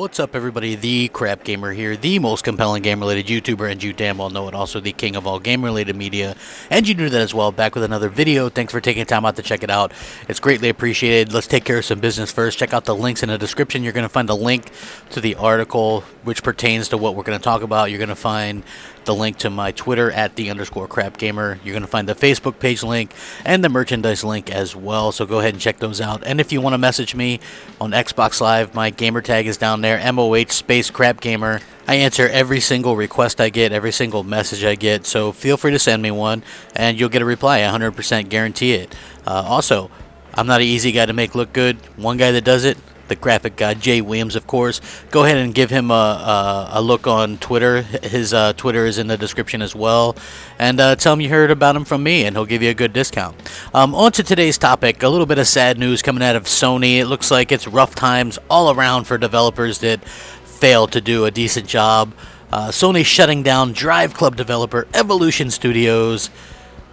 What's up, everybody? The Crapgamer here, the most compelling game-related YouTuber, and you damn well know it, also the king of all game-related media, and you knew that as well. Back with another video. Thanks for taking time out to check it out. It's greatly appreciated. Let's take care of some business first. Check out the links in the description. You're going to find a link to the article which pertains to what we're going to talk about. You're going to find the link to my Twitter at @the_Crapgamer. You're going to find the Facebook page link and the merchandise link as well. So go ahead and check those out. And if you want to message me on Xbox Live, my gamer tag is down there, MOH Crapgamer. I answer every single request I get, every single message I get. So feel free to send me one, and you'll get a reply. I 100% guarantee it. Also, I'm not an easy guy to make look good. One guy that does it, the graphic guy, Jay Williams, of course. Go ahead and give him a look on Twitter. His Twitter is in the description as well. And tell him you heard about him from me, and he'll give you a good discount. On to today's topic, a little bit of sad news coming out of Sony. It looks like it's rough times all around for developers that fail to do a decent job. Sony shutting down DriveClub developer Evolution Studios.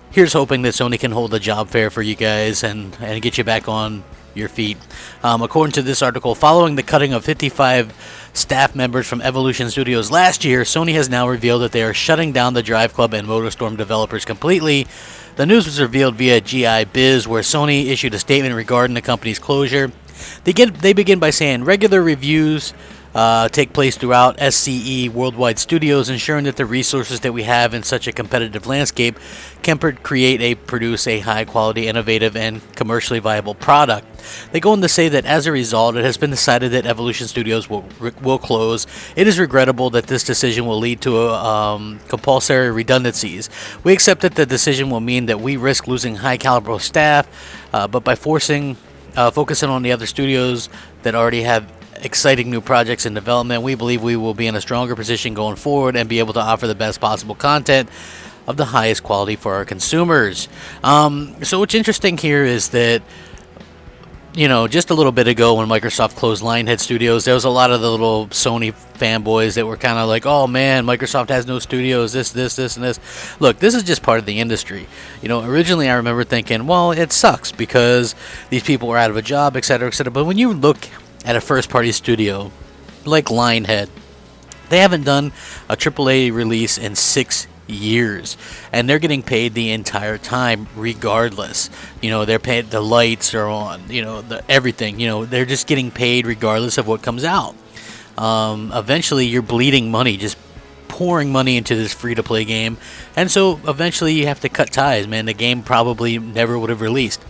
Here's hoping that Sony can hold a job fair for you guys and get you back on your feet. According to this article, following the cutting of 55 staff members from Evolution Studios last year, Sony has now revealed that they are shutting down the DriveClub and MotorStorm developers completely. The news was revealed via GI Biz, where Sony issued a statement regarding the company's closure. They begin by saying regular reviews take place throughout SCE Worldwide Studios, ensuring that the resources that we have in such a competitive landscape can produce a high-quality, innovative, and commercially viable product. They go on to say that as a result, it has been decided that Evolution Studios will close. It is regrettable that this decision will lead to compulsory redundancies. We accept that the decision will mean that we risk losing high-caliber staff, but by focusing on the other studios that already have exciting new projects in development, we believe we will be in a stronger position going forward and be able to offer the best possible content of the highest quality for our consumers. So what's interesting here is that, you know, just a little bit ago when Microsoft closed Lionhead Studios, there was a lot of the little Sony fanboys that were kind of like, oh man, Microsoft has no studios, this, and this. Look, this is just part of the industry. You know, originally I remember thinking, well, it sucks because these people are out of a job, etc., etc. But when you look at a first-party studio like Lionhead, they haven't done a AAA release in 6 years, and they're getting paid the entire time regardless. You know, they're paid, the lights are on, you know, everything, you know, they're just getting paid regardless of what comes out. Eventually you're bleeding money, just pouring money into this free-to-play game, and so eventually you have to cut ties, man. The game probably never would have released.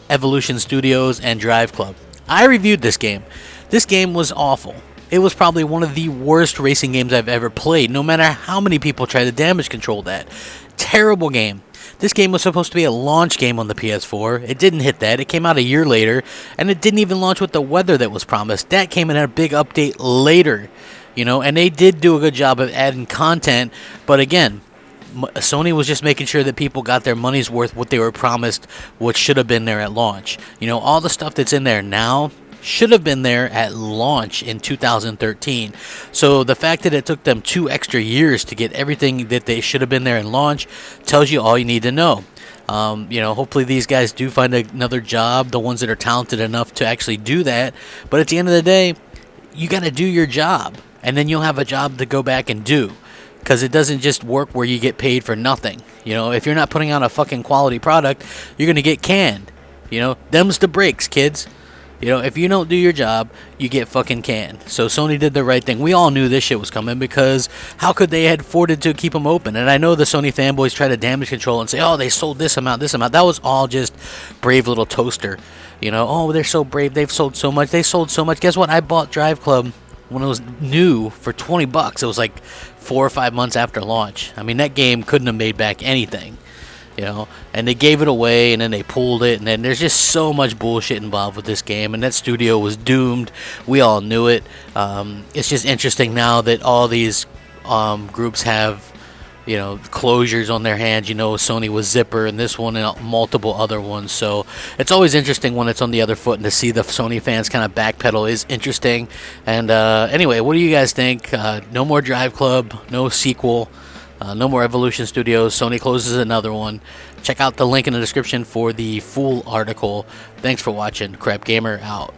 Evolution Studios and DriveClub, I reviewed this game. This game was awful. It was probably one of the worst racing games I've ever played, no matter how many people try to damage control that. Terrible game. This game was supposed to be a launch game on the PS4. It didn't hit that. It came out a year later, and it didn't even launch with the weather that was promised. That came in a big update later, you know, and they did do a good job of adding content, but again, Sony was just making sure that people got their money's worth, what they were promised, what should have been there at launch. You know, all the stuff that's in there now should have been there at launch in 2013. So the fact that it took them 2 extra years to get everything that they should have been there at launch tells you all you need to know. You know, hopefully these guys do find another job, the ones that are talented enough to actually do that. But at the end of the day, you got to do your job, and then you'll have a job to go back and do. Because it doesn't just work where you get paid for nothing. You know, if you're not putting out a fucking quality product, you're going to get canned. You know, them's the breaks, kids. You know, if you don't do your job, you get fucking canned. So Sony did the right thing. We all knew this shit was coming, because how could they have afforded to keep them open? And I know the Sony fanboys try to damage control and say, oh, they sold this amount, this amount. That was all just brave little toaster. You know, oh, they're so brave. They've sold so much. They sold so much. Guess what? I bought DriveClub when it was new for $20. It was like 4 or 5 months after launch. I mean, that game couldn't have made back anything, you know, and they gave it away, and then they pulled it, and then there's just so much bullshit involved with this game, and that studio was doomed. We all knew it. It's just interesting now that all these groups have, you know, closures on their hands. You know, Sony was Zipper, and this one, and multiple other ones. So it's always interesting when it's on the other foot, and to see the Sony fans kind of backpedal is interesting. And anyway, what do you guys think? No more DriveClub, no sequel, no more Evolution Studios. Sony closes another one. Check out the link in the description for the full article. Thanks for watching. Crapgamer out.